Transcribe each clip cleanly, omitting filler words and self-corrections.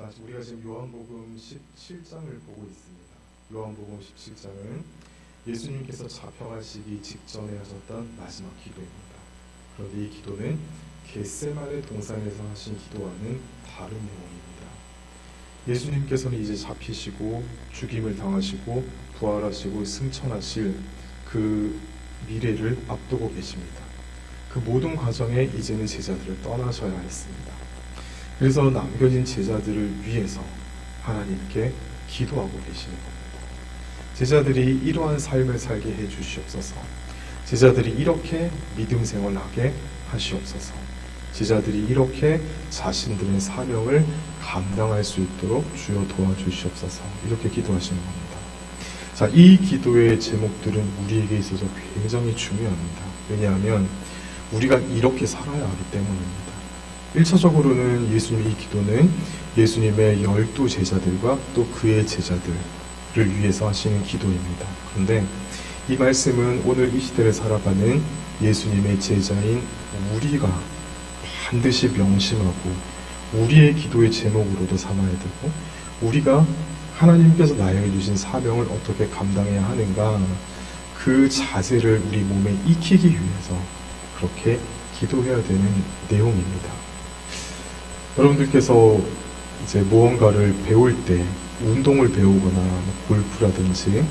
자, 우리가 지금 요한복음 17장을 보고 있습니다. 요한복음 17장은 예수님께서 잡혀가시기 직전에 하셨던 마지막 기도입니다. 그런데 이 기도는 겟세마네 동산에서 하신 기도와는 다른 내용입니다. 예수님께서는 이제 잡히시고 죽임을 당하시고 부활하시고 승천하실 그 미래를 앞두고 계십니다. 그 모든 과정에 이제는 제자들을 떠나셔야 했습니다. 그래서 남겨진 제자들을 위해서 하나님께 기도하고 계시는 겁니다. 제자들이 이러한 삶을 살게 해주시옵소서. 제자들이 이렇게 믿음 생활하게 하시옵소서. 제자들이 이렇게 자신들의 사명을 감당할 수 있도록 주여 도와주시옵소서. 이렇게 기도하시는 겁니다. 자, 이 기도의 제목들은 우리에게 있어서 굉장히 중요합니다. 왜냐하면 우리가 이렇게 살아야 하기 때문입니다. 1차적으로는 예수님의 이 기도는 예수님의 12 제자들과 또 그의 제자들을 위해서 하시는 기도입니다. 그런데 이 말씀은 오늘 이 시대를 살아가는 예수님의 제자인 우리가 반드시 명심하고 우리의 기도의 제목으로도 삼아야 되고, 우리가 하나님께서 나에게 주신 사명을 어떻게 감당해야 하는가, 그 자세를 우리 몸에 익히기 위해서 그렇게 기도해야 되는 내용입니다. 여러분들께서 이제 무언가를 배울 때, 운동을 배우거나 골프라든지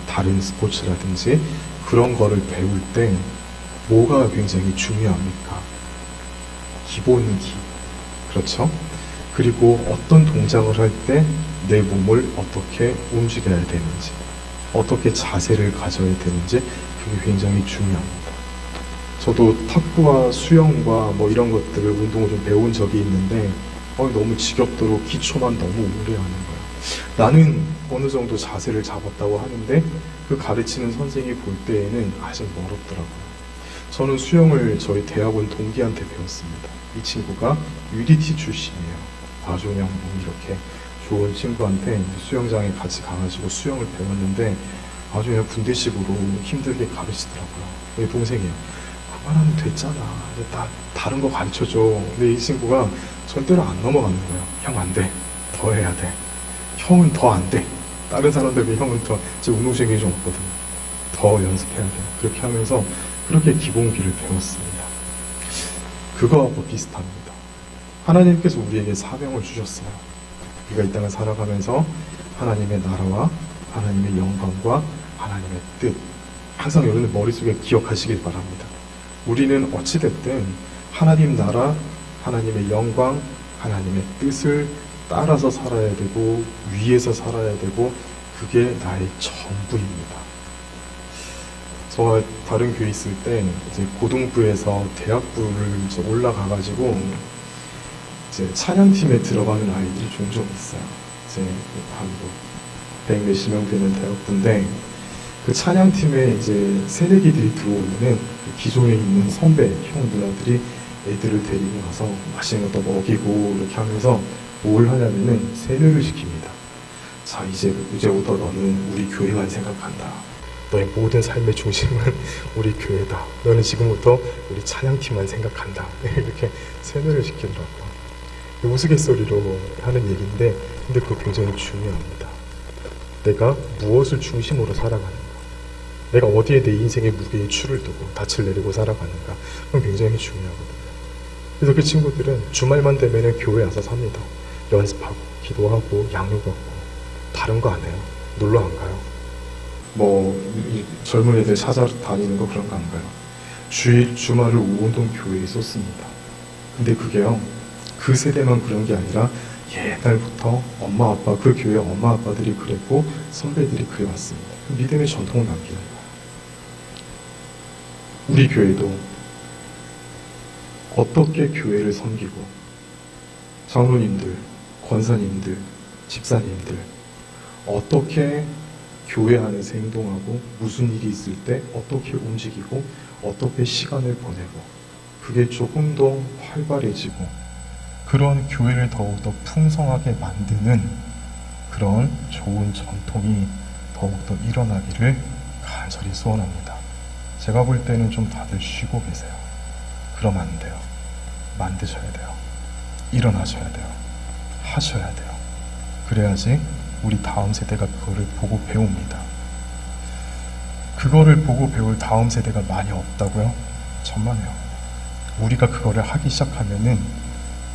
다른 스포츠라든지 그런 거를 배울 때 뭐가 굉장히 중요합니까? 기본기, 그렇죠? 그리고 어떤 동작을 할 때 내 몸을 어떻게 움직여야 되는지, 어떻게 자세를 가져야 되는지, 그게 굉장히 중요합니다. 저도 탁구와 수영과 이런 것들을 운동을 좀 배운 적이 있는데 너무 지겹도록 기초만 너무 오래 하는 거예요. 나는 어느 정도 자세를 잡았다고 하는데 그 가르치는 선생님이 볼 때에는 아직 멀었더라고요. 저는 수영을 저희 대학원 동기한테 배웠습니다. 이 친구가 UDT 출신이에요. 아주 이렇게 좋은 친구한테 수영장에 같이 가가지고 수영을 배웠는데 아주 그냥 군대식으로 힘들게 가르치더라고요. 우리 동생이에요. 그만하면 됐잖아. 나 다른 거 가르쳐줘. 근데 이 친구가 절대로 안 넘어가는 거예요. 형 안 돼. 더 해야 돼. 형은 더 안 돼. 다른 사람들 비해 형은 더, 제 운동신경이 좀 없거든요. 더 연습해야 돼. 그렇게 하면서 그렇게 기본기를 배웠습니다. 그거하고 비슷합니다. 하나님께서 우리에게 사명을 주셨어요. 우리가 이 땅을 살아가면서 하나님의 나라와 하나님의 영광과 하나님의 뜻, 항상 여러분들 머릿속에 기억하시길 바랍니다. 우리는 어찌됐든 하나님 나라, 하나님의 영광, 하나님의 뜻을 따라서 살아야 되고 위에서 살아야 되고, 그게 나의 전부입니다. 저와 다른 교회 있을 때 이제 고등부에서 대학부를 이제 올라가가지고 이제 찬양팀에 들어가는 아이들이 종종 있어요. 이제 한 100 몇십 명 되는 대학부인데, 그 찬양팀에 이제 새내기들이 들어오면은 기존에 있는 선배, 형, 누나들이 애들을 데리고 가서 맛있는 것도 먹이고 이렇게 하면서 뭘 하냐면은 세뇌를 시킵니다. 자, 이제부터 너는 우리 교회만 생각한다. 너의 모든 삶의 중심은 우리 교회다. 너는 지금부터 우리 찬양팀만 생각한다. 이렇게 세뇌를 시키더라고요. 우스갯소리로 하는 얘기인데, 근데 그거 굉장히 중요합니다. 내가 무엇을 중심으로 살아가는가, 내가 어디에 내 인생의 무게에 추를 두고 닻을 내리고 살아가는가, 그건 굉장히 중요하거든요. 그래서 그 친구들은 주말만 되면은 교회 와서 삽니다. 연습하고 기도하고 양육하고, 다른 거 안 해요. 놀러 안 가요. 이 젊은 애들 찾아다니는 거 그런 거 안 가요. 주말을 온통 교회에 쏟습니다. 근데 그게요, 그 세대만 그런 게 아니라 옛날부터 엄마 아빠, 그 교회 엄마 아빠들이 그랬고 선배들이 그래왔습니다. 그 믿음의 전통을 남기는 거예요. 우리 교회도 어떻게 교회를 섬기고, 장로님들, 권사님들, 집사님들 어떻게 교회 안에서 행동하고, 무슨 일이 있을 때 어떻게 움직이고, 어떻게 시간을 보내고, 그게 조금 더 활발해지고 그런 교회를 더욱더 풍성하게 만드는 그런 좋은 전통이 더욱더 일어나기를 간절히 소원합니다. 제가 볼 때는 좀 다들 쉬고 계세요. 그러면 안 돼요. 만드셔야 돼요. 일어나셔야 돼요. 하셔야 돼요. 그래야지 우리 다음 세대가 그거를 보고 배웁니다. 그거를 보고 배울 다음 세대가 많이 없다고요? 천만에요. 우리가 그거를 하기 시작하면은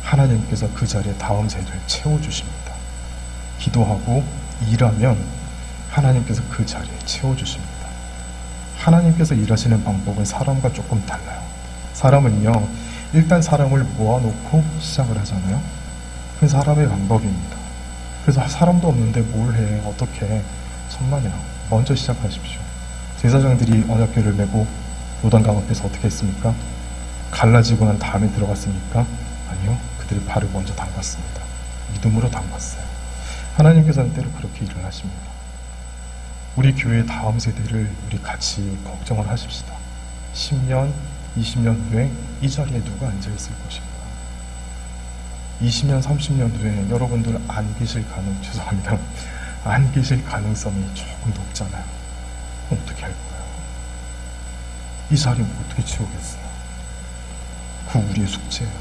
하나님께서 그 자리에 다음 세대를 채워주십니다. 기도하고 일하면 하나님께서 그 자리에 채워주십니다. 하나님께서 일하시는 방법은 사람과 조금 달라요. 사람은요, 일단 사람을 모아놓고 시작을 하잖아요. 그건 사람의 방법입니다. 그래서 사람도 없는데 뭘 해, 어떻게 해. 천만에요. 먼저 시작하십시오. 제사장들이 언약궤를 메고 요단강 앞에서 어떻게 했습니까? 갈라지고 난 다음에 들어갔습니까? 아니요. 그들이 발을 먼저 담갔습니다. 믿음으로 담갔어요. 하나님께서는 때로 그렇게 일을 하십니다. 우리 교회의 다음 세대를 우리 같이 걱정을 하십시다. 10년, 20년 후에 이 자리에 누가 앉아있을 것인가? 20년, 30년 후에 여러분들 죄송합니다. 안 계실 가능성이 조금 높잖아요. 그럼 어떻게 할 거예요? 이 자리는 어떻게 채우겠어요? 그 우리의 숙제예요.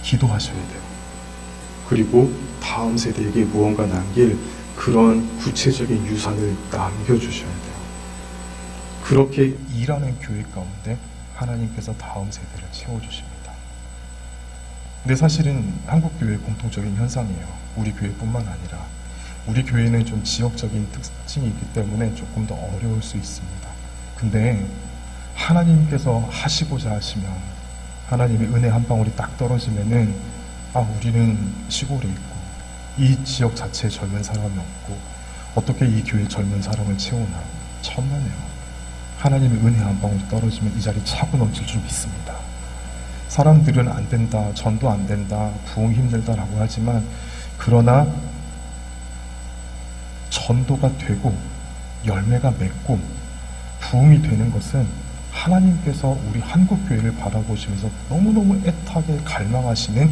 기도하셔야 돼요. 그리고 다음 세대에게 무언가 남길 그런 구체적인 유산을 남겨주셔야 돼요. 그렇게 일하는 교회 가운데 하나님께서 다음 세대를 채워주십니다. 근데 사실은 한국교회의 공통적인 현상이에요. 우리 교회뿐만 아니라 우리 교회는 좀 지역적인 특징이 있기 때문에 조금 더 어려울 수 있습니다. 근데 하나님께서 하시고자 하시면 하나님의 은혜 한 방울이 딱 떨어지면은 우리는 시골에 있고 이 지역 자체에 젊은 사람이 없고 어떻게 이 교회 젊은 사람을 채우나. 천만에요. 하나님의 은혜 한 방울이 떨어지면 이 자리 차고 넘칠 줄 믿습니다. 사람들은 안 된다, 전도 안 된다, 부흥 힘들다라고 하지만 그러나 전도가 되고 열매가 맺고 부흥이 되는 것은 하나님께서 우리 한국교회를 바라보시면서 너무너무 애타게 갈망하시는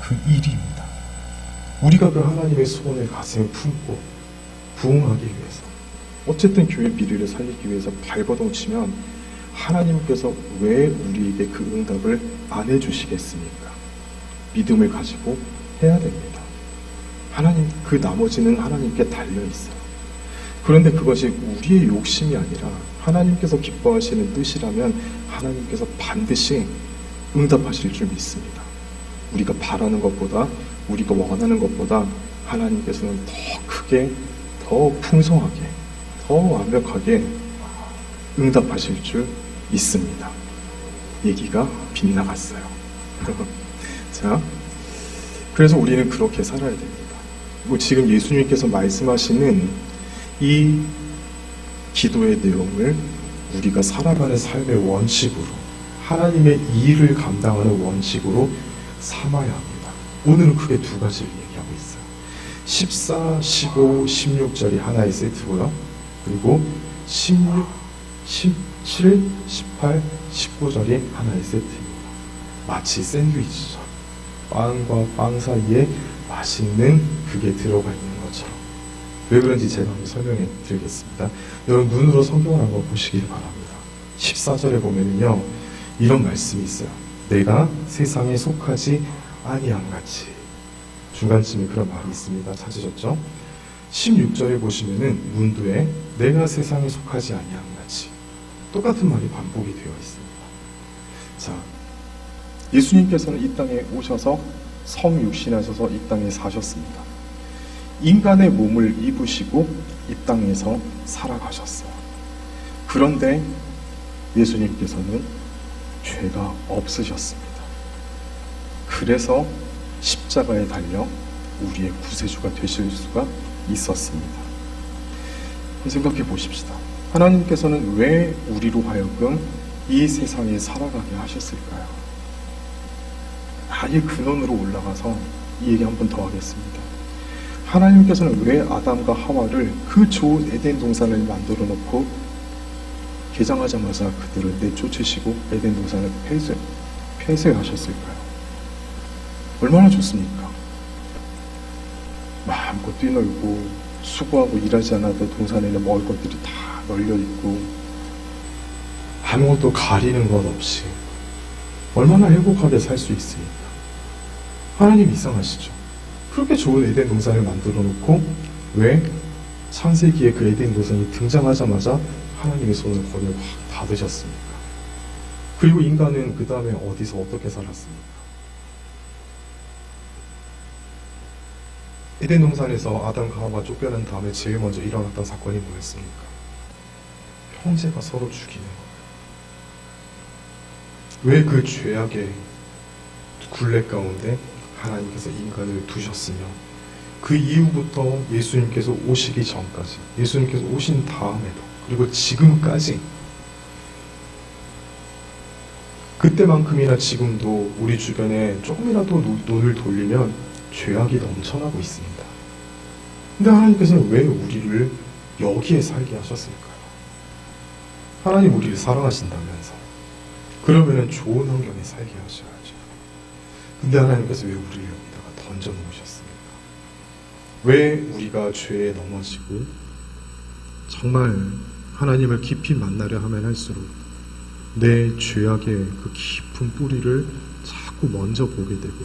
그 일입니다. 우리가 그 하나님의 소원을 가슴에 품고 부흥하기 위해서 어쨌든 교회 미래를 살리기 위해서 발버둥치면 하나님께서 왜 우리에게 그 응답을 안 해주시겠습니까? 믿음을 가지고 해야 됩니다. 하나님, 그 나머지는 하나님께 달려있어요. 그런데 그것이 우리의 욕심이 아니라 하나님께서 기뻐하시는 뜻이라면 하나님께서 반드시 응답하실 줄 믿습니다. 우리가 바라는 것보다, 우리가 원하는 것보다 하나님께서는 더 크게, 더 풍성하게, 더 완벽하게 응답하실 줄 믿습니다. 얘기가 빗나갔어요. 자, 그래서 우리는 그렇게 살아야 됩니다. 지금 예수님께서 말씀하시는 이 기도의 내용을 우리가 살아가는 삶의 원칙으로, 하나님의 일을 감당하는 원칙으로 삼아야 합니다. 오늘은 크게 두 가지를 얘기하고 있어요. 14, 15, 16절이 하나의 세트고요. 그리고 16, 17, 18, 19절이 하나의 세트입니다. 마치 샌드위치죠. 빵과 빵 사이에 맛있는 그게 들어가 있는 것처럼. 왜 그런지 제가 한번 설명해 드리겠습니다. 여러분 눈으로 성경을 한번 보시길 바랍니다. 14절에 보면요 이런 말씀이 있어요. 내가 세상에 속하지 아니한 같이. 중간쯤에 그런 말이 있습니다. 찾으셨죠? 16절에 보시면은 문도에 내가 세상에 속하지 아니한 같이. 똑같은 말이 반복이 되어 있습니다. 자, 예수님께서는 이 땅에 오셔서 성육신하셔서 이 땅에 사셨습니다. 인간의 몸을 입으시고 이 땅에서 살아가셨어요. 그런데 예수님께서는 죄가 없으셨습니다. 그래서 십자가에 달려 우리의 구세주가 되실 수가 있었습니다. 생각해 보십시다. 하나님께서는 왜 우리로 하여금 이 세상에 살아가게 하셨을까요? 아예 근원으로 올라가서 이 얘기 한 번 더 하겠습니다. 하나님께서는 왜 아담과 하와를 그 좋은 에덴 동산을 만들어 놓고 개장하자마자 그들을 내쫓으시고 에덴 동산을 폐쇄하셨을까요? 얼마나 좋습니까? 마음껏 뛰놀고 수고하고 일하지 않아도 동산에는 먹을 것들이 다 널려있고 아무것도 가리는 것 없이 얼마나 행복하게 살 수 있습니까? 하나님 이상하시죠? 그렇게 좋은 에덴 동산을 만들어 놓고 왜 창세기에 그 에덴 동산이 등장하자마자 하나님의 손을 거기에 확 닫으셨습니까? 그리고 인간은 그 다음에 어디서 어떻게 살았습니까? 에덴 동산에서 아담과 하와가 쫓겨난 다음에 제일 먼저 일어났던 사건이 뭐였습니까? 형제가 서로 죽이는 거예요. 왜 그 죄악의 굴레 가운데 하나님께서 인간을 두셨으며 그 이후부터 예수님께서 오시기 전까지, 예수님께서 오신 다음에도, 그리고 지금까지 그때만큼이나 지금도 우리 주변에 조금이라도 눈을 돌리면 죄악이 넘쳐나고 있습니다. 근데 하나님께서는 왜 우리를 여기에 살게 하셨을까요? 하나님 우리를 사랑하신다면서 그러면은 좋은 환경에 살게 하셔야죠. 근데 하나님께서 왜 우리를 여기다가 던져놓으셨습니까? 왜 우리가 죄에 넘어지고 정말 하나님을 깊이 만나려 하면 할수록 내 죄악의 그 깊은 뿌리를 자꾸 먼저 보게 되고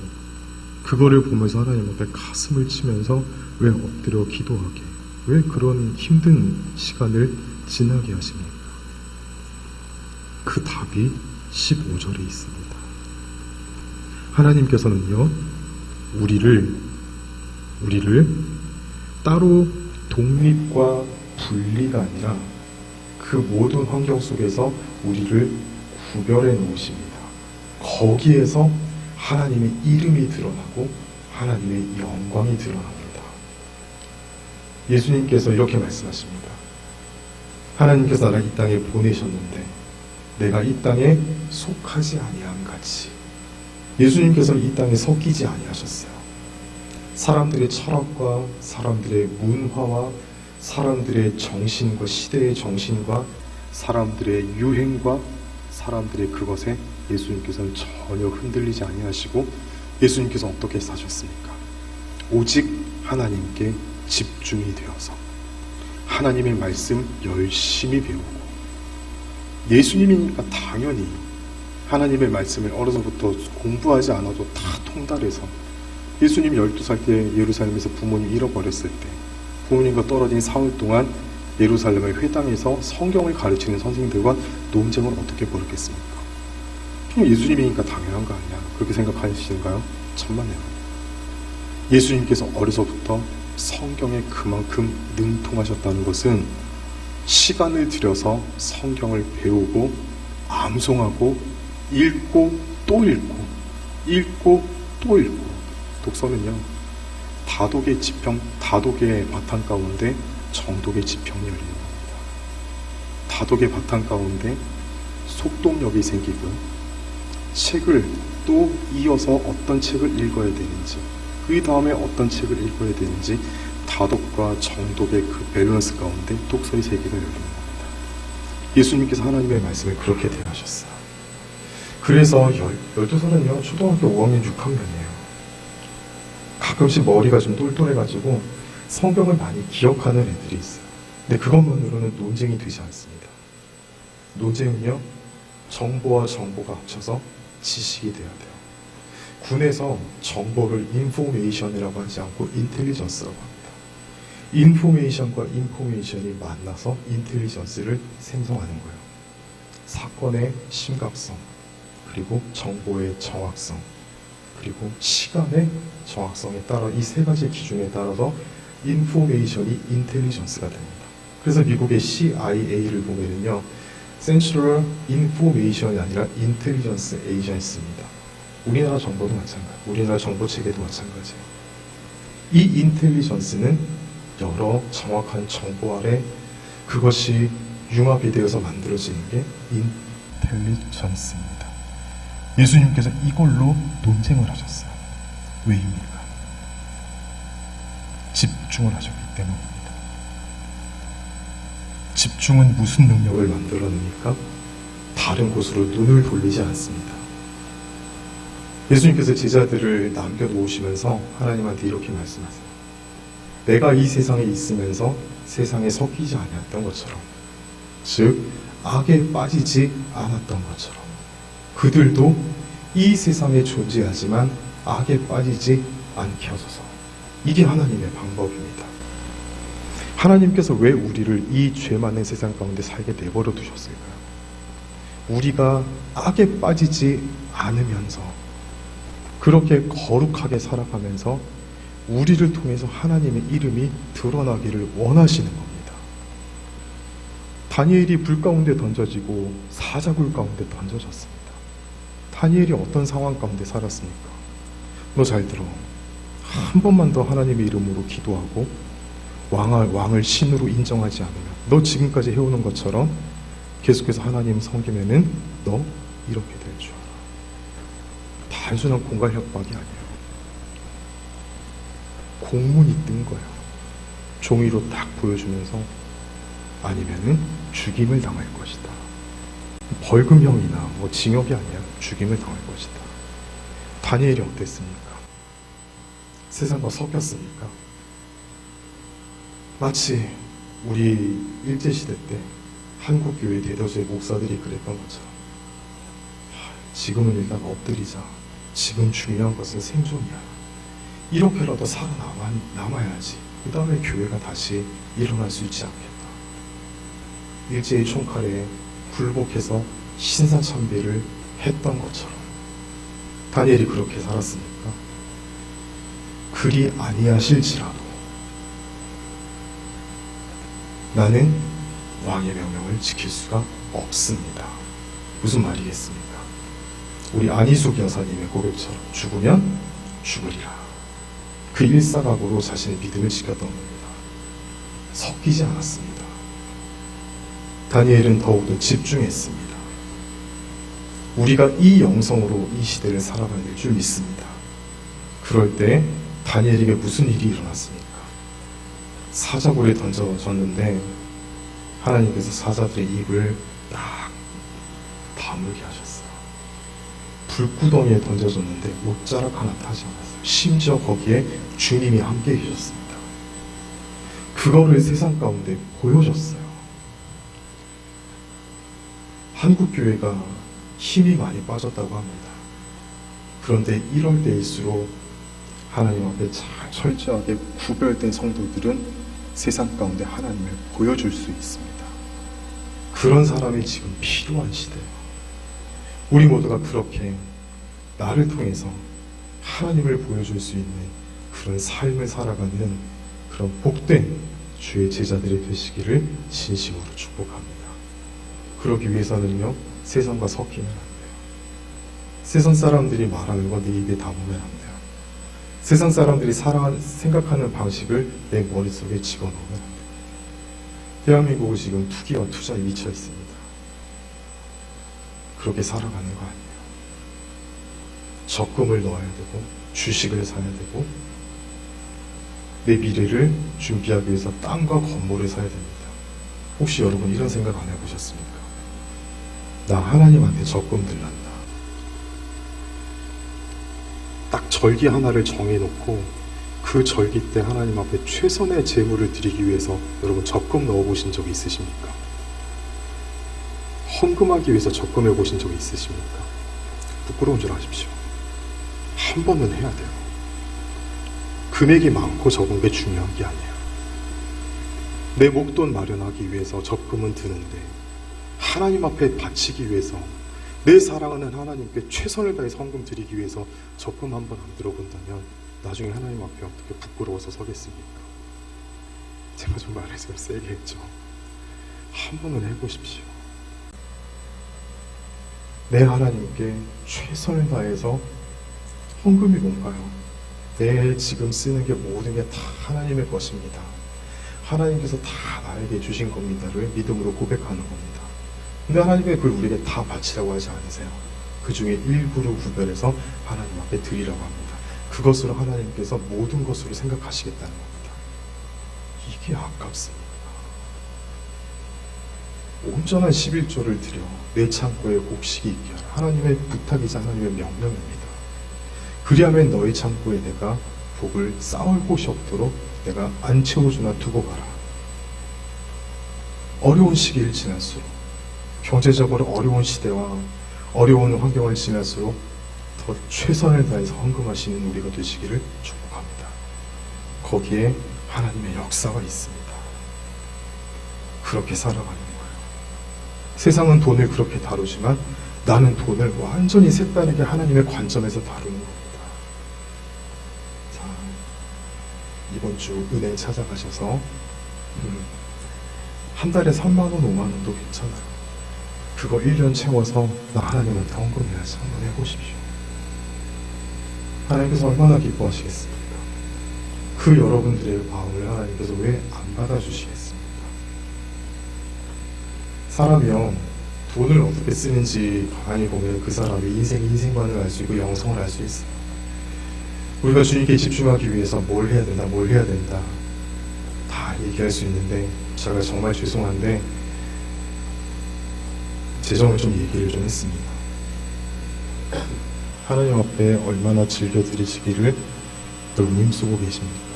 그거를 보면서 하나님 앞에 가슴을 치면서 왜 엎드려 기도하게, 왜 그런 힘든 시간을 지나게 하십니까? 그 답이 15절에 있습니다. 하나님께서는요, 우리를 따로 독립과 분리가 아니라 그 모든 환경 속에서 우리를 구별해 놓으십니다. 거기에서 하나님의 이름이 드러나고 하나님의 영광이 드러납니다. 예수님께서 이렇게 말씀하십니다. 하나님께서 나를 이 땅에 보내셨는데 내가 이 땅에 속하지 아니함 같이 예수님께서는 이 땅에 섞이지 아니하셨어요. 사람들의 철학과 사람들의 문화와 사람들의 정신과 시대의 정신과 사람들의 유행과 사람들의 그것에 예수님께서는 전혀 흔들리지 아니하시고 예수님께서 어떻게 사셨습니까? 오직 하나님께 집중이 되어서 하나님의 말씀 열심히 배우고 예수님이니까 당연히 하나님의 말씀을 어려서부터 공부하지 않아도 다 통달해서 예수님 12살 때 예루살렘에서 부모님 잃어버렸을 때 부모님과 떨어진 사흘 동안 예루살렘의 회당에서 성경을 가르치는 선생님들과 논쟁을 어떻게 벌였겠습니까? 예수님이니까 당연한 거 아니야. 그렇게 생각하시는가요? 천만에요. 예수님께서 어려서부터 성경에 그만큼 능통하셨다는 것은 시간을 들여서 성경을 배우고 암송하고 읽고 또 읽고 읽고 또 읽고 독서는요 다독의 지평, 다독의 바탕 가운데 정독의 지평이 열리는 겁니다. 다독의 바탕 가운데 속독력이 생기고 책을 또 이어서 어떤 책을 읽어야 되는지 그 다음에 어떤 책을 읽어야 되는지 다독과 정독의 그 밸런스 가운데 독서의 세계가 열리는 겁니다. 예수님께서 하나님의 말씀을 그렇게 대하셨어요. 그래서 12살은요 초등학교 5학년 6학년이에요. 가끔씩 머리가 좀 똘똘해가지고 성경을 많이 기억하는 애들이 있어요. 근데 그것만으로는 논쟁이 되지 않습니다. 논쟁은요 정보와 정보가 합쳐서 지식이 돼야 돼요. 군에서 정보를 인포메이션이라고 하지 않고 인텔리전스라고 합니다. 인포메이션과 인포메이션이 만나서 인텔리전스를 생성하는 거예요. 사건의 심각성, 그리고 정보의 정확성, 그리고 시간의 정확성에 따라 이 세 가지 기준에 따라서 인포메이션이 인텔리전스가 됩니다. 그래서 미국의 CIA를 보면은요 Central Information이 아니라 Intelligence Agency입니다. 우리나라 정보도 마찬가지, 우리나라 정보 체계도 마찬가지예요. 이 인텔리전스는 여러 정확한 정보 아래 그것이 융합이 되어서 만들어지는 게 인텔리전스입니다. 예수님께서 이걸로 논쟁을 하셨어요. 왜입니까? 집중을 하셨기 때문입니다. 집중은 무슨 능력을 만들어냅니까? 다른 곳으로 눈을 돌리지 않습니다. 예수님께서 제자들을 남겨놓으시면서 하나님한테 이렇게 말씀하세요. 내가 이 세상에 있으면서 세상에 섞이지 아니었던 것처럼, 즉 악에 빠지지 않았던 것처럼 그들도 이 세상에 존재하지만 악에 빠지지 않게 하소서. 이게 하나님의 방법입니다. 하나님께서 왜 우리를 이 죄 많은 세상 가운데 살게 내버려 두셨을까요? 우리가 악에 빠지지 않으면서 그렇게 거룩하게 살아가면서 우리를 통해서 하나님의 이름이 드러나기를 원하시는 겁니다. 다니엘이 불 가운데 던져지고 사자굴 가운데 던져졌습니다. 다니엘이 어떤 상황 가운데 살았습니까? 너 잘 들어. 한 번만 더 하나님의 이름으로 기도하고 왕을 신으로 인정하지 않으면, 너 지금까지 해오는 것처럼 계속해서 하나님 섬기면은 너 이렇게 될 줄 알아. 단순한 공갈 협박이 아니에요. 공문이 뜬 거예요. 종이로 딱 보여주면서 아니면은 죽임을 당할 것이다. 벌금형이나 뭐 징역이 아니라 죽임을 당할 것이다. 다니엘이 어땠습니까? 세상과 섞였습니까? 마치 우리 일제시대 때 한국교회 대도시의 목사들이 그랬던 것처럼 지금은 일단 엎드리자. 지금 중요한 것은 생존이야. 이렇게라도 살아남아야지. 그 다음에 교회가 다시 일어날 수 있지 않겠다. 일제의 총칼에 굴복해서 신사참배를 했던 것처럼 다니엘이 그렇게 살았습니까? 그리 아니하실지라도 나는 왕의 명령을 지킬 수가 없습니다. 무슨 말이겠습니까? 우리 안희숙 여사님의 고백처럼 죽으면 죽으리라. 그 일사각오로 자신의 믿음을 지켰던 겁니다. 섞이지 않았습니다. 다니엘은 더욱더 집중했습니다. 우리가 이 영성으로 이 시대를 살아갈 줄 믿습니다. 그럴 때 다니엘에게 무슨 일이 일어났습니까? 사자굴에 던져졌는데 하나님께서 사자들의 입을 딱 다물게 하셨어요. 불구덩이에 던져졌는데 옷자락 하나 타지 않았어요. 심지어 거기에 주님이 함께 계셨습니다. 그거를 세상 가운데 보여줬어요. 한국교회가 힘이 많이 빠졌다고 합니다. 그런데 이럴 때일수록 하나님 앞에 잘 철저하게 구별된 성도들은 세상 가운데 하나님을 보여줄 수 있습니다. 그런 사람이 지금 필요한 시대예요. 우리 모두가 그렇게 나를 통해서 하나님을 보여줄 수 있는 그런 삶을 살아가는 그런 복된 주의 제자들이 되시기를 진심으로 축복합니다. 그러기 위해서는요, 세상과 섞이면 안 돼요. 세상 사람들이 말하는 거 내 입에 담으면 안 돼요. 세상 사람들이 생각하는 방식을 내 머릿속에 집어넣으면 안 돼요. 대한민국은 지금 투기와 투자에 미쳐 있습니다. 그렇게 살아가는 거 아니에요. 적금을 넣어야 되고 주식을 사야 되고 내 미래를 준비하기 위해서 땅과 건물을 사야 됩니다. 혹시 여러분 이런 생각 안 해보셨습니까? 나 하나님한테 적금 들란다. 딱 절기 하나를 정해놓고 그 절기 때 하나님 앞에 최선의 제물을 드리기 위해서 여러분 적금 넣어보신 적이 있으십니까? 헌금하기 위해서 적금해 보신 적이 있으십니까? 부끄러운 줄 아십시오. 한 번은 해야 돼요. 금액이 많고 적은 게 중요한 게 아니에요. 내 목돈 마련하기 위해서 적금은 드는데 하나님 앞에 바치기 위해서 내 사랑하는 하나님께 최선을 다해서 헌금 드리기 위해서 적금 한 번 안 들어본다면 나중에 하나님 앞에 어떻게 부끄러워서 서겠습니까? 제가 좀 말을 좀 세게 했죠. 한 번은 해보십시오. 내 하나님께 최선을 다해서 헌금이 뭔가요? 내 지금 쓰는 게 모든 게 다 하나님의 것입니다. 하나님께서 다 나에게 주신 겁니다를 믿음으로 고백하는 겁니다. 근데 하나님의 그걸 우리에게 다 바치라고 하지 않으세요. 그 중에 일부를 구별해서 하나님 앞에 드리라고 합니다. 그것으로 하나님께서 모든 것으로 생각하시겠다는 겁니다. 이게 아깝습니다. 온전한 11조를 드려 내 창고에 곡식이 있게 하라. 하나님의 부탁이자 하나님의 명령입니다. 그리하면 너희 창고에 내가 복을 쌓을 곳이 없도록 내가 안 채워주나 두고 가라. 어려운 시기를 지날수록, 경제적으로 어려운 시대와 어려운 환경을 지날수록 더 최선을 다해서 헌금하시는 우리가 되시기를 축복합니다. 거기에 하나님의 역사가 있습니다. 그렇게 살아가는 거예요. 세상은 돈을 그렇게 다루지만 나는 돈을 완전히 색다르게 하나님의 관점에서 다루는 겁니다. 자, 이번 주 은행 찾아가셔서 한 달에 3만 원, 5만 원도 괜찮아요. 그거 1년 채워서 나 하나님한테 헌금해야지 한번 해보십시오. 하나님께서 얼마나 기뻐하시겠습니까? 그 여러분들의 마음을 하나님께서 왜 안 받아주시겠습니까? 사람이요, 돈을 어떻게 쓰는지 가만히 보면 그 사람의 인생관을 알 수 있고 영성을 알 수 있어요. 우리가 주님께 집중하기 위해서 뭘 해야 된다 다 얘기할 수 있는데, 제가 정말 죄송한데 재정을 좀 얘기를 좀 했습니다. 하나님 앞에 얼마나 즐겨드리시기를 여러분 힘쓰고 계십니까?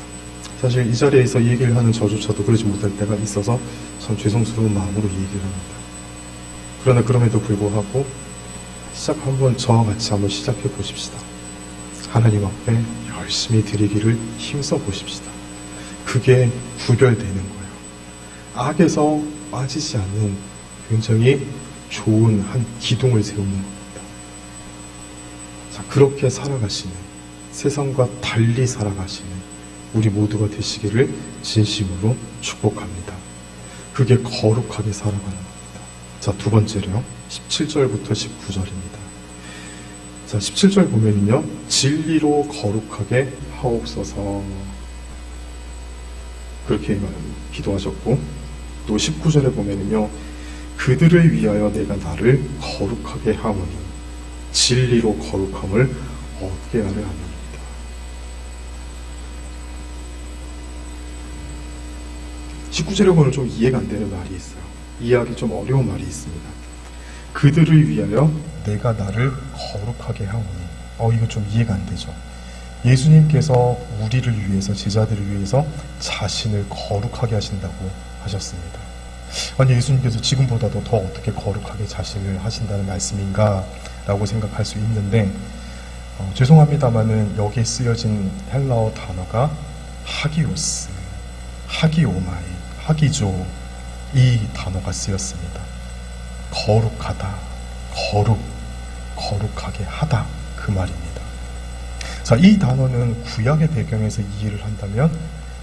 사실 이 자리에서 이 얘기를 하는 저조차도 그러지 못할 때가 있어서 참 죄송스러운 마음으로 이 얘기를 합니다. 그러나 그럼에도 불구하고 저와 같이 한번 시작해 보십시다. 하나님 앞에 열심히 드리기를 힘써 보십시다. 그게 구별되는 거예요. 악에서 빠지지 않는 굉장히 좋은 한 기둥을 세우는 겁니다. 자, 그렇게 살아가시는, 세상과 달리 살아가시는 우리 모두가 되시기를 진심으로 축복합니다. 그게 거룩하게 살아가는 겁니다. 자, 두 번째로요, 17절부터 19절입니다. 자, 17절 보면요, 진리로 거룩하게 하옵소서, 그렇게 기도하셨고, 또 19절에 보면요, 그들을 위하여 내가 나를 거룩하게 하오니 진리로 거룩함을 얻게 하려 합니다. 19절에 보면 좀 이해가 안 되는 말이 있어요. 이해하기 좀 어려운 말이 있습니다. 그들을 위하여 내가 나를 거룩하게 하오니, 이거 좀 이해가 안 되죠. 예수님께서 우리를 위해서, 제자들을 위해서 자신을 거룩하게 하신다고 하셨습니다. 아니, 예수님께서 지금보다도 더 어떻게 거룩하게 자신을 하신다는 말씀인가 라고 생각할 수 있는데, 죄송합니다마는 여기에 쓰여진 헬라어 단어가 하기오스, 하기오마이, 하기조, 이 단어가 쓰였습니다. 거룩하다, 거룩하게 하다, 그 말입니다. 자, 이 단어는 구약의 배경에서 이해를 한다면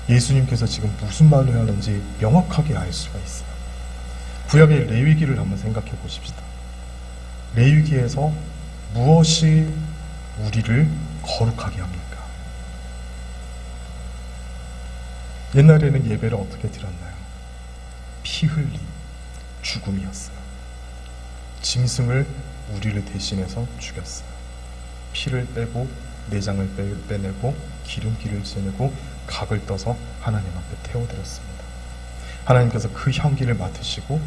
예수님께서 지금 무슨 말을 하는지 명확하게 알 수가 있어요. 구약의 레위기를 한번 생각해 보십시다. 레위기에서 무엇이 우리를 거룩하게 합니까? 옛날에는 예배를 어떻게 드렸나요? 피 흘림, 죽음이었어요. 짐승을 우리를 대신해서 죽였어요. 피를 빼고 내장을 빼내고 기름기를 지내고 각을 떠서 하나님 앞에 태워드렸습니다. 하나님께서 그 향기를 맡으시고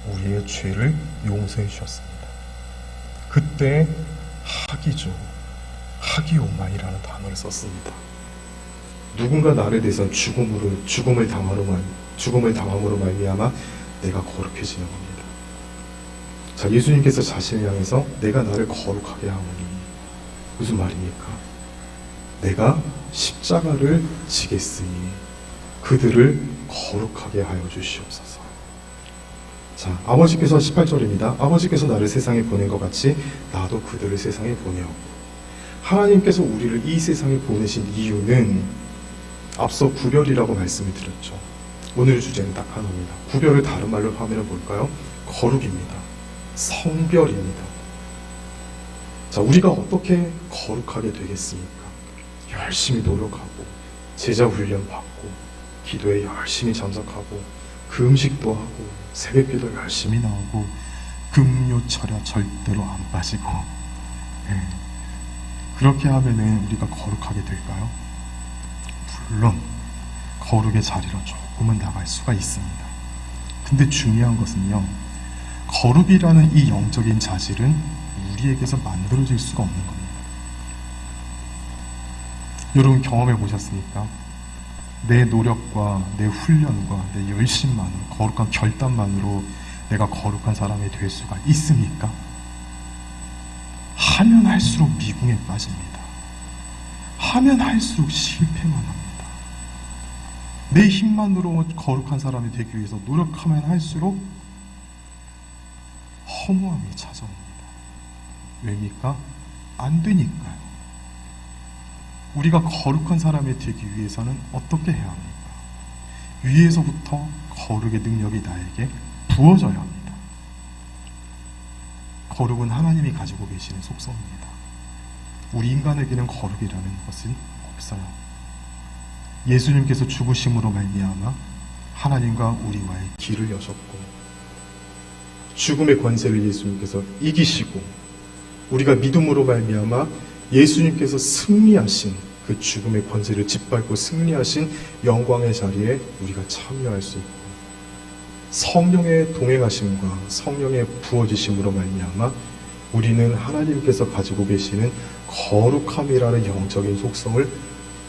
우리의 죄를 용서해 주셨습니다. 그때 하기조, 하기오마이라는 단어를 썼습니다. 누군가 나를 대해서 죽음을 당함으로 말미암아 내가 거룩해지는 겁니다. 자, 예수님께서 자신을 향해서 내가 나를 거룩하게 하오니, 무슨 말입니까? 내가 십자가를 지겠으니 그들을 거룩하게 하여 주시옵소서. 자, 아버지께서 18절입니다. 아버지께서 나를 세상에 보낸 것 같이 나도 그들을 세상에 보내었고, 하나님께서 우리를 이 세상에 보내신 이유는 앞서 구별이라고 말씀을 드렸죠. 오늘의 주제는 딱 하나입니다. 구별을 다른 말로 하면 뭘까요? 거룩입니다. 성별입니다. 자, 우리가 어떻게 거룩하게 되겠습니까? 열심히 노력하고, 제자 훈련 받고, 기도에 열심히 참석하고, 그 음식도 하고, 새벽기도 열심히 나오고, 금요 철야 절대로 안 빠지고, 그렇게 하면은 우리가 거룩하게 될까요? 물론 거룩의 자리로 조금은 나갈 수가 있습니다. 근데 중요한 것은요, 거룩이라는 이 영적인 자질은 우리에게서 만들어질 수가 없는 겁니다. 여러분 경험해 보셨습니까? 내 노력과 내 훈련과 내 열심만으로, 거룩한 결단만으로 내가 거룩한 사람이 될 수가 있습니까? 하면 할수록 미궁에 빠집니다. 하면 할수록 실패만 합니다. 내 힘만으로 거룩한 사람이 되기 위해서 노력하면 할수록 허무함이 찾아옵니다. 왜입니까? 안 되니까요. 우리가 거룩한 사람이 되기 위해서는 어떻게 해야 합니까? 위에서부터 거룩의 능력이 나에게 부어져야 합니다. 거룩은 하나님이 가지고 계시는 속성입니다. 우리 인간에게는 거룩이라는 것은 없어요. 예수님께서 죽으심으로 말미암아 하나님과 우리와의 길을 여셨고 죽음의 권세를 예수님께서 이기시고 우리가 믿음으로 말미암아 예수님께서 승리하신 그 죽음의 권세를 짓밟고 승리하신 영광의 자리에 우리가 참여할 수 있고 성령의 동행하심과 성령의 부어지심으로 말미암아 우리는 하나님께서 가지고 계시는 거룩함이라는 영적인 속성을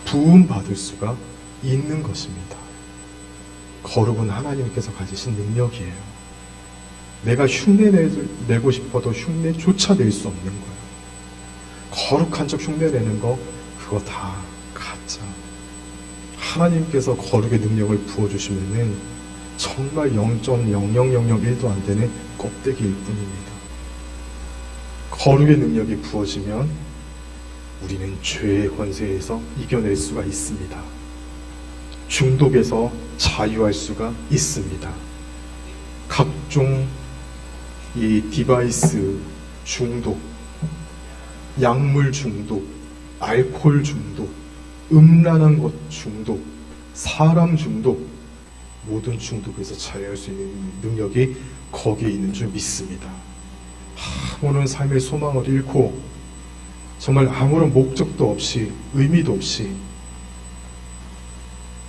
부음받을 수가 있는 것입니다. 거룩은 하나님께서 가지신 능력이에요. 내가 흉내내고 싶어도 흉내조차 낼 수 없는 거예요. 거룩한 척 흉내내는 거 그거 다 가짜. 하나님께서 거룩의 능력을 부어주시면은 정말 0.00001도 안 되는 껍데기일 뿐입니다. 거룩의 능력이 부어지면 우리는 죄의 권세에서 이겨낼 수가 있습니다. 중독에서 자유할 수가 있습니다. 각종 이 디바이스 중독, 약물 중독, 알코올 중독, 음란한 것 중독, 사람 중독, 모든 중독에서 자유할 수 있는 능력이 거기에 있는 줄 믿습니다. 아무런 삶의 소망을 잃고 정말 아무런 목적도 없이 의미도 없이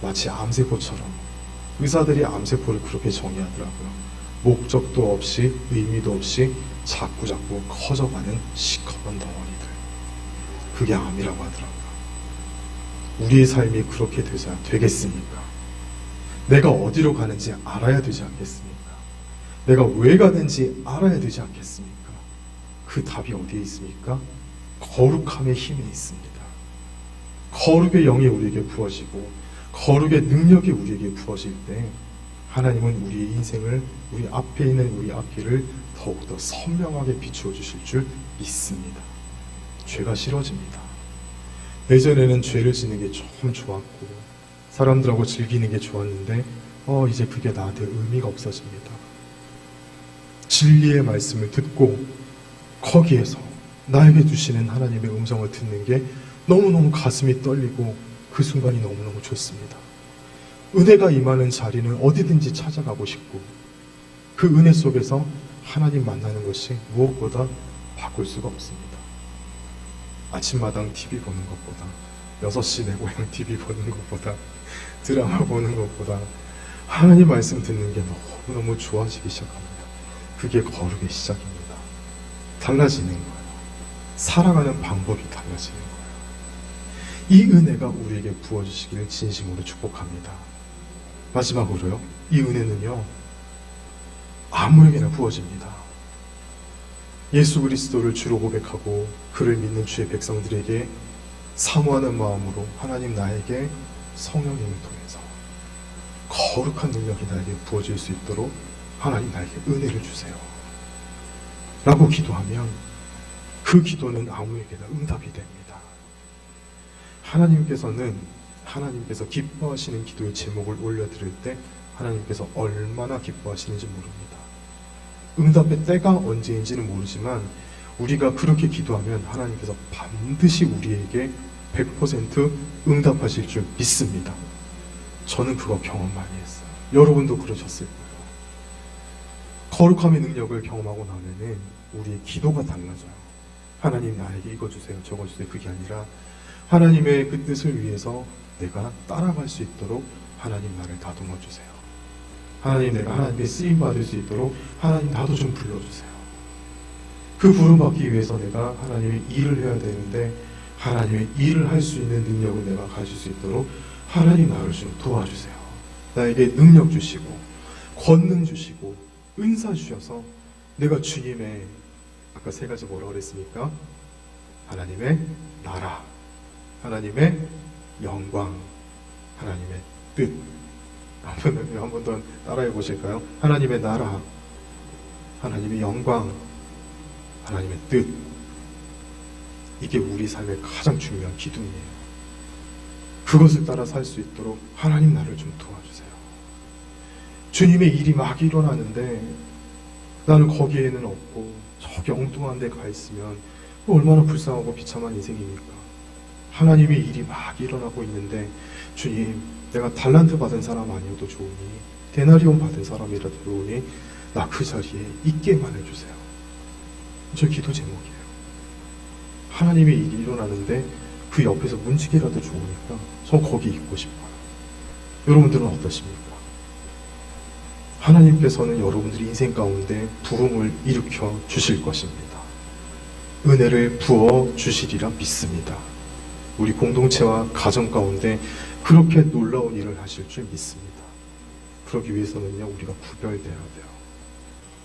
마치 암세포처럼 의사들이 암세포를 그렇게 정의하더라고요. 목적도 없이 의미도 없이 자꾸자꾸 커져가는 시커먼 덩어리들. 그게 암이라고 하더라고요. 우리의 삶이 그렇게 되겠습니까? 내가 어디로 가는지 알아야 되지 않겠습니까? 내가 왜 가는지 알아야 되지 않겠습니까? 그 답이 어디에 있습니까? 거룩함의 힘에 있습니다. 거룩의 영이 우리에게 부어지고 거룩의 능력이 우리에게 부어질 때 하나님은 우리의 인생을, 우리 앞에 있는 우리 앞길을 더욱더 선명하게 비추어 주실 줄 믿습니다. 죄가 싫어집니다. 예전에는 죄를 짓는 게 좀 좋았고 사람들하고 즐기는 게 좋았는데 이제 그게 나한테 의미가 없어집니다. 진리의 말씀을 듣고 거기에서 나에게 주시는 하나님의 음성을 듣는 게 너무너무 가슴이 떨리고 그 순간이 너무너무 좋습니다. 은혜가 임하는 자리는 어디든지 찾아가고 싶고 그 은혜 속에서 하나님 만나는 것이 무엇보다 바꿀 수가 없습니다. 아침마당 TV 보는 것보다 6시 내 고향 TV 보는 것보다 드라마 보는 것보다 하나님 말씀 듣는 게 너무너무 좋아지기 시작합니다. 그게 거룩의 시작입니다. 달라지는 거예요. 살아가는 방법이 달라지는 거예요. 이 은혜가 우리에게 부어주시기를 진심으로 축복합니다. 마지막으로요, 이 은혜는요 아무에게나 부어집니다. 예수 그리스도를 주로 고백하고 그를 믿는 주의 백성들에게 사모하는 마음으로 하나님 나에게 성령님을 통해서 거룩한 능력이 나에게 부어질 수 있도록 하나님 나에게 은혜를 주세요 라고 기도하면 그 기도는 아무에게나 응답이 됩니다. 하나님께서 기뻐하시는 기도의 제목을 올려드릴 때 하나님께서 얼마나 기뻐하시는지 모릅니다. 응답의 때가 언제인지는 모르지만 우리가 그렇게 기도하면 하나님께서 반드시 우리에게 100% 응답하실 줄 믿습니다. 저는 그거 경험 많이 했어요. 여러분도 그러셨을 거예요. 거룩함의 능력을 경험하고 나면은 우리의 기도가 달라져요. 하나님 나에게 이거 주세요, 저거 주세요. 그게 아니라 하나님의 그 뜻을 위해서 내가 따라갈 수 있도록 하나님 나를 다듬어 주세요. 하나님 내가 하나님께 쓰임 받을 수 있도록 하나님 나도 좀 불러주세요. 그 부름 받기 위해서 내가 하나님의 일을 해야 되는데 하나님의 일을 할 수 있는 능력을 내가 가질 수 있도록 하나님 나를 좀 도와주세요. 나에게 능력 주시고 권능 주시고 은사 주셔서 내가 주님의 아까 3가지 뭐라고 그랬습니까? 하나님의 나라, 하나님의 영광, 하나님의 뜻, 한 번 더 따라해 보실까요? 하나님의 나라, 하나님의 영광, 하나님의 뜻. 이게 우리 삶의 가장 중요한 기둥이에요. 그것을 따라 살 수 있도록 하나님 나를 좀 도와주세요. 주님의 일이 막 일어나는데 나는 거기에는 없고 저기 엉뚱한 데 가 있으면 얼마나 불쌍하고 비참한 인생입니까? 하나님의 일이 막 일어나고 있는데 주님, 내가 달란트 받은 사람 아니어도 좋으니 데나리온 받은 사람이라도 좋으니 나 그 자리에 있게만 해주세요. 저 기도 제목이에요. 하나님의 일이 일어나는데 그 옆에서 문지기라도 좋으니까 저 거기 있고 싶어요. 여러분들은 어떠십니까? 하나님께서는 여러분들의 인생 가운데 부흥을 일으켜 주실 것입니다. 은혜를 부어 주시리라 믿습니다. 우리 공동체와 가정 가운데 그렇게 놀라운 일을 하실 줄 믿습니다. 그러기 위해서는요, 우리가 구별되어야 돼요.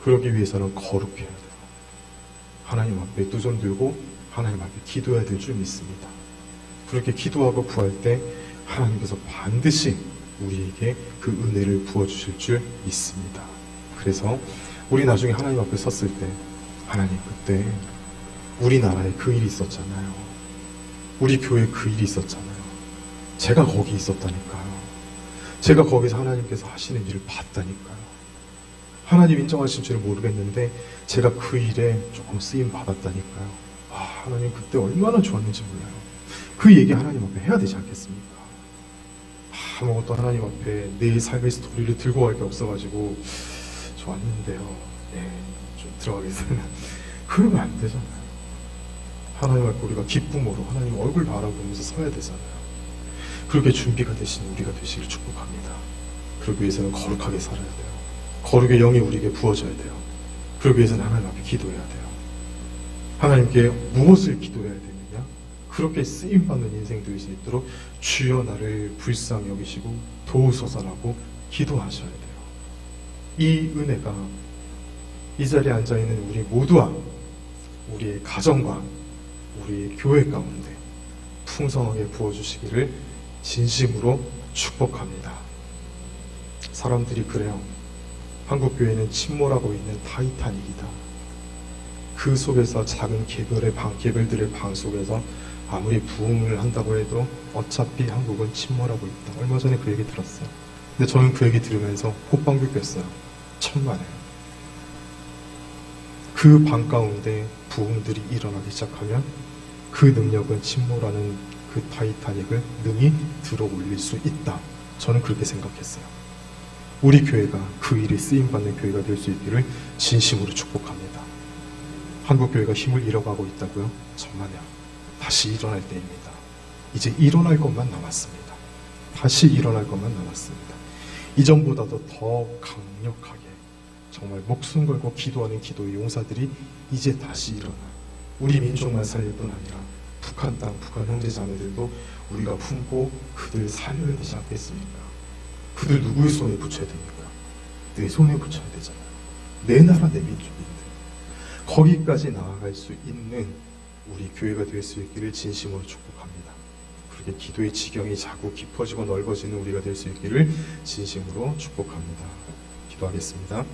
그러기 위해서는 거룩해야 돼요. 하나님 앞에 두 손 들고 하나님 앞에 기도해야 될 줄 믿습니다. 그렇게 기도하고 구할 때 하나님께서 반드시 우리에게 그 은혜를 부어주실 줄 믿습니다. 그래서 우리 나중에 하나님 앞에 섰을 때 하나님, 그때 우리나라에 그 일이 있었잖아요. 우리 교회에 그 일이 있었잖아요. 제가 거기 있었다니까요. 제가 거기서 하나님께서 하시는 일을 봤다니까요. 하나님 인정하실 줄은 모르겠는데 제가 그 일에 조금 쓰임 받았다니까요. 하나님 그때 얼마나 좋았는지 몰라요. 그 얘기 하나님 앞에 해야 되지 않겠습니까? 아무것도 하나님 앞에 내 삶의 스토리를 들고 갈 게 없어가지고 좋았는데요. 좀 들어가겠습니다. 그러면 안 되잖아요. 하나님 앞에 우리가 기쁨으로 하나님 얼굴 바라보면서 서야 되잖아요. 그렇게 준비가 되신 우리가 되시길 축복합니다. 그러기 위해서는 거룩하게 살아야 돼요. 거룩의 영이 우리에게 부어져야 돼요. 그러기 위해서는 하나님 앞에 기도해야 돼요. 하나님께 무엇을 기도해야 되느냐? 그렇게 쓰임받는 인생 될 수 있도록 주여 나를 불쌍히 여기시고 도우소서라고 기도하셔야 돼요. 이 은혜가 이 자리에 앉아있는 우리 모두와 우리의 가정과 우리의 교회 가운데 풍성하게 부어주시기를 진심으로 축복합니다. 사람들이 그래요. 한국교회는 침몰하고 있는 타이타닉이다. 그 속에서 작은 개별들의 방 속에서 아무리 부흥을 한다고 해도 어차피 한국은 침몰하고 있다. 얼마 전에 그 얘기 들었어요. 근데 저는 그 얘기 들으면서 콧방귀 꼈어요. 천만에. 그 방 가운데 부흥들이 일어나기 시작하면 그 능력은 침몰하는 그 타이타닉을 능히 들어 올릴 수 있다. 저는 그렇게 생각했어요. 우리 교회가 그 일에 쓰임받는 교회가 될 수 있기를 진심으로 축복합니다. 한국교회가 힘을 잃어가고 있다고요? 정말요. 다시 일어날 때입니다. 이제 일어날 것만 남았습니다. 다시 일어날 것만 남았습니다. 이전보다도 더 강력하게 정말 목숨 걸고 기도하는 기도의 용사들이 이제 다시 일어나 우리 민족만 살릴 뿐 아니라 북한 땅, 북한 형제 자매들도 우리가 품고 그들 살려야 되지 않겠습니까? 그들 누구의 손에 붙여야 됩니까? 내 손에 붙여야 되잖아요. 내 나라, 내 민족인데 거기까지 나아갈 수 있는 우리 교회가 될 수 있기를 진심으로 축복합니다. 그렇게 기도의 지경이 자꾸 깊어지고 넓어지는 우리가 될 수 있기를 진심으로 축복합니다. 기도하겠습니다.